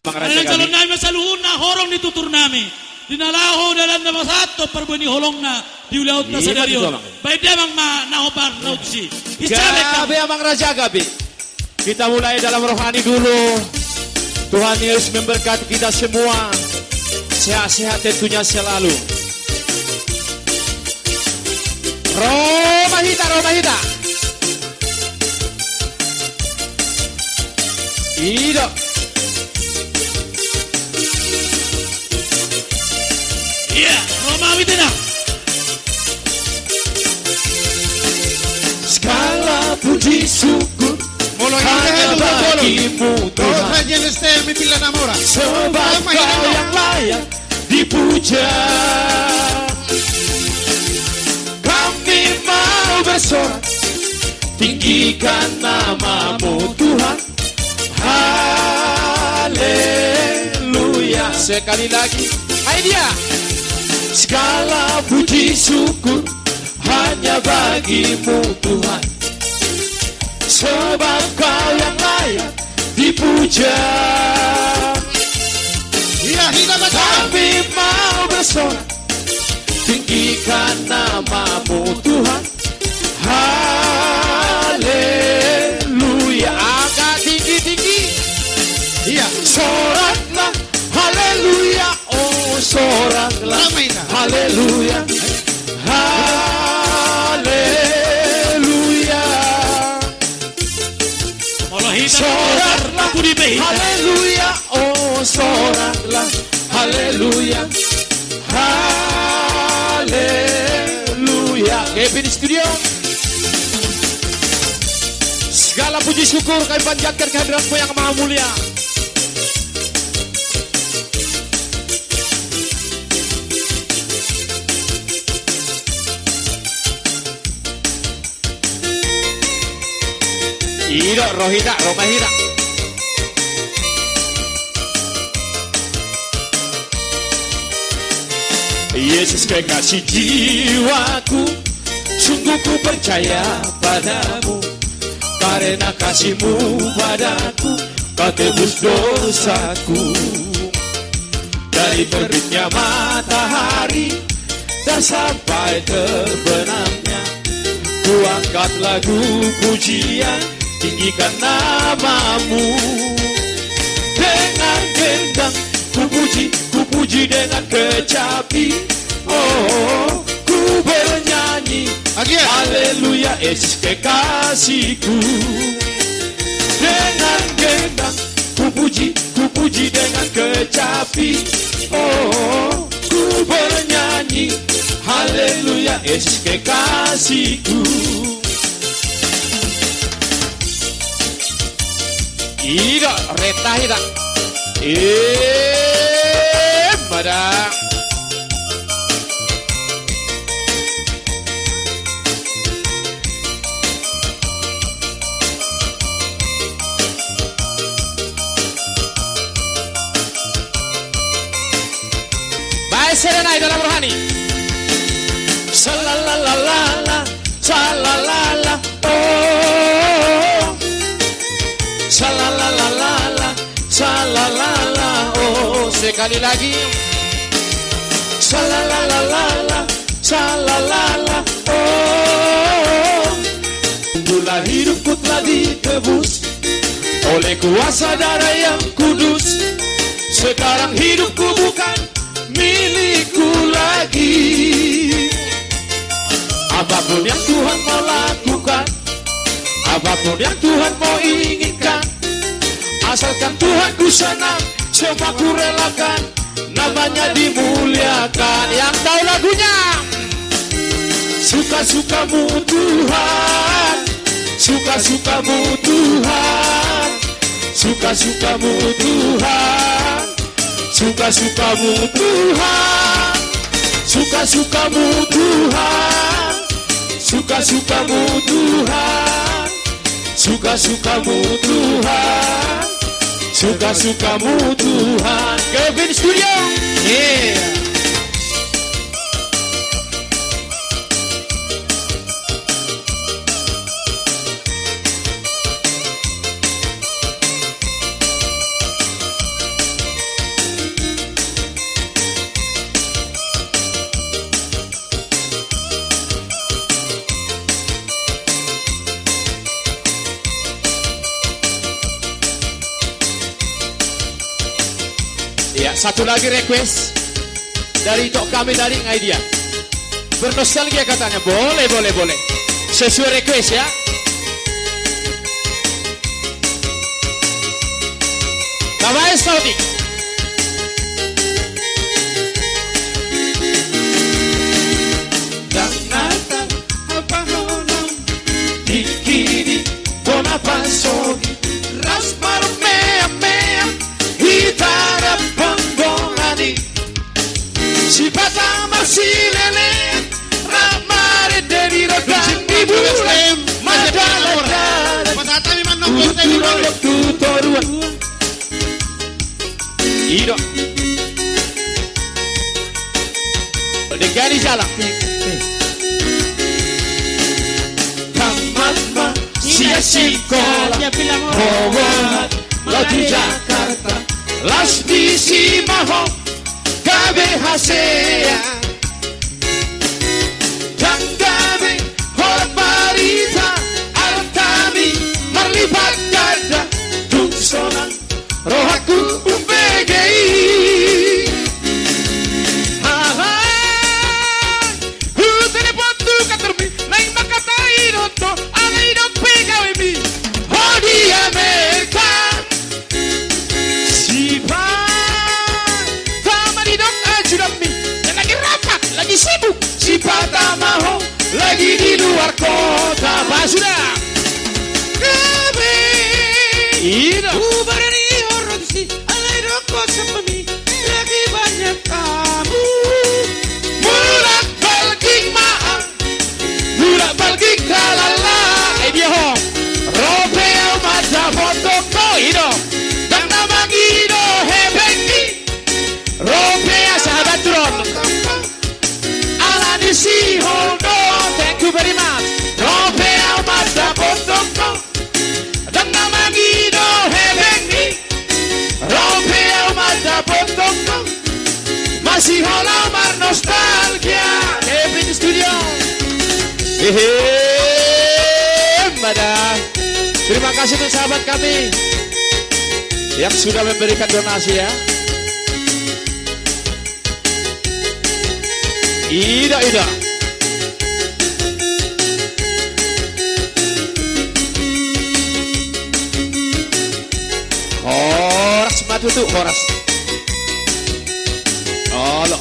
Mga Ano radya ang kami. salon namin sa luhon na horong nitutur namin. Dinalaho na lang na masato perbuni holong na diulaut na sa Iya, darion. betul, Bang. Baik dia bang nahobar nautsi. Isabek Gabi Abang Raja Gabi. Kita mulai dalam rohani dulu. Tuhan Yesus memberkati kita semua. Sehat-sehat tentunya selalu. Roma Hita, Roma Hita. Ido. Iya, Roma Witina. Segala puji syukur Mulai hanya bagimu Tuhan. Raja Lester mi pila namora. Sebab kau yang layak dipuja. Kami mau bersorak, tinggikan namamu Tuhan. Haleluya. Sekali lagi, hai dia. Segala puji syukur hanya bagimu Tuhan. Sebab kau yang layak dipuja. Iya, hina baca. Kami mau bersorak, tinggikan namamu Tuhan. Haleluya. Angkat tinggi-tinggi. Iya. Soraklah, haleluya. Oh, soraklah, Ramai tak? haleluya. Haleluya. Molo hita Soraklah, aku di behita. haleluya. Oh, soraklah, haleluya. Haleluya. Kevin Studio. Segala puji syukur kami panjatkan kehadiratmu yang maha mulia. Ida, Rohida, Romahida. Yesus kekasih jiwaku, sungguh ku percaya padamu. Karena kasih-Mu padaku, Kau tebus dosaku. Dari terbitnya matahari dan sampai terbenamnya, ku angkat lagu pujian, tinggikan namamu. Dengan gendang ku puji dengan kecapi. Oh, ku bernyanyi, Again. haleluya, Yesus kekasihku. Dengan gendang ku puji dengan kecapi. Oh, ku bernyanyi, haleluya, Yesus kekasihku. Ida, reta ida. Pada. Baik serenai dalam rohani. Salalalala, salalala, oh. Salalalala, salalala, oh. Sekali lagi. Salalalala, salalala, oh. Bulan hidupku telah ditebus oleh kuasa darah yang kudus. Sekarang hidupku bukan milikku lagi. Apapun yang Tuhan mau lakukan, apapun yang Tuhan mau inginkan, asalkan Tuhan ku senang, semua ku relakan, namanya dimuliakan. Yang tahu lagunya, suka-sukamu Tuhan, suka-sukamu Tuhan, suka-sukamu Tuhan, suka-sukamu Tuhan, suka-sukamu Tuhan, suka-sukamu Tuhan, suka-sukamu Tuhan, suka-sukamu Tuhan. Kevin Studio. Yeah. Ya, satu lagi request dari tok kami dari ngai dia. Bernostalgia katanya. Boleh. Sesuai request ya. Bye-bye, Saudi. Danata apahonom dikini bonapasodi raspar mea hitara pembongani sipata masilele ramare dari rogan ibu madalada Pasatami man ng korte ni Mori. tutoruan Ido Dekani jalan Tamat sia sekolah Howat Latu Jakarta Las bisi maho Gabe hasea Janggabe Hor barita Altami Marlibat dada Tungsonan Rohaku umbegei Hutene pontu katermi Naing makatai noto Alai dok pegawe mi Hodi Amerika Sipa Tama di dok ajurami Dan lagi rapat, lagi sibuk Sipa tamaho Lagi di luar kota Basudah Gabe Ida Ubarani horotsi, alay rokok sepemi, lagi banyak kamu. Mulak balking maang Mulak balking kalala dia ho Ropeo mata foto ko ido Dan nama gido hebengi Ropea sahabat tron Ala di si holdo Thank you very much Ropeo mata foto ko Dan nama gido hebengi Ropeo mata foto ko Masih holamar nostalgia Every studio Badah. Terima kasih untuk sahabat kami yang sudah memberikan donasi ya. Ida Horas matu tuh horas. Allah.